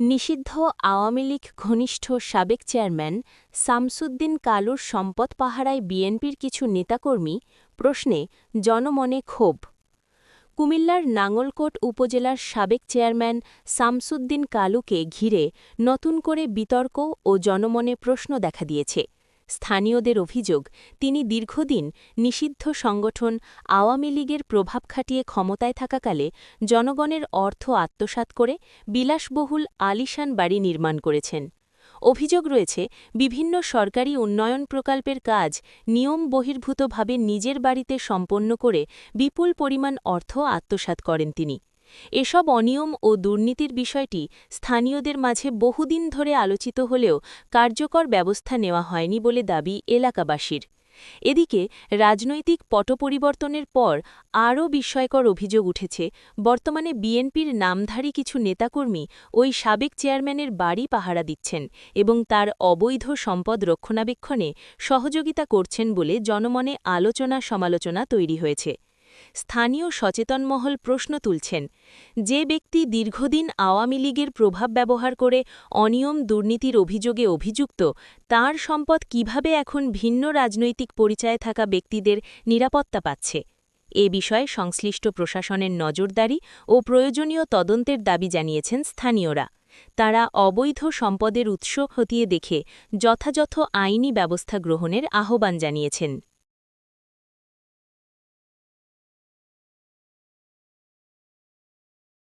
নিষিদ্ধ আওয়ামী লীগ ঘনিষ্ঠ সাবেক চেয়ারম্যান শামসুদ্দিন কালুর সম্পদ পাহারায় বিএনপির কিছু নেতাকর্মী প্রশ্নে জনমনে ক্ষোভ। কুমিল্লার নাঙ্গলকোট উপজেলার সাবেক চেয়ারম্যান শামসুদ্দিন কালুকে ঘিরে নতুন করে বিতর্ক ও জনমনে প্রশ্ন দেখা দিয়েছে। স্থানীয়দের অভিযোগ, তিনি দীর্ঘদিন নিষিদ্ধ সংগঠন আওয়ামী লীগের প্রভাব খাটিয়ে ক্ষমতায় থাকাকালে জনগণের অর্থ আত্মসাৎ করে বিলাসবহুল আলিশান বাড়ি নির্মাণ করেছেন। অভিযোগ রয়েছে, বিভিন্ন সরকারি উন্নয়ন প্রকল্পের কাজ নিয়ম বহির্ভূতভাবে নিজের বাড়িতে সম্পন্ন করে বিপুল পরিমাণ অর্থ আত্মসাৎ করেন তিনি। এসব অনিয়ম ও দুর্নীতির বিষয়টি স্থানীয়দের মাঝে বহুদিন ধরে আলোচিত হলেও কার্যকর ব্যবস্থা নেওয়া হয়নি বলে দাবি এলাকাবাসীর। এদিকে রাজনৈতিক পটপরিবর্তনের পর আরও বিস্ময়কর অভিযোগ উঠেছে, বর্তমানে বিএনপির নামধারী কিছু নেতাকর্মী ওই সাবেক চেয়ারম্যানের বাড়ি পাহারা দিচ্ছেন এবং তার অবৈধ সম্পদ রক্ষণাবেক্ষণে সহযোগিতা করছেন বলে জনমনে আলোচনা-সমালোচনা তৈরি হয়েছে। স্থানীয় সচেতন মহল প্রশ্ন তুলছেন, যে ব্যক্তি দীর্ঘদিন আওয়ামী লীগের প্রভাব ব্যবহার করে অনিয়ম দুর্নীতির অভিযোগে অভিযুক্ত, তার সম্পদ কিভাবে এখন ভিন্ন রাজনৈতিক পরিচয়ে থাকা ব্যক্তিদের নিরাপত্তা পাচ্ছে। এ বিষয়ে সংশ্লিষ্ট প্রশাসনের নজরদারি ও প্রয়োজনীয় তদন্তের দাবি জানিয়েছেন স্থানীয়রা। তারা অবৈধ সম্পদের উৎস খতিয়ে দেখে যথাযথ আইনি ব্যবস্থা গ্রহণের আহ্বান জানিয়েছেন।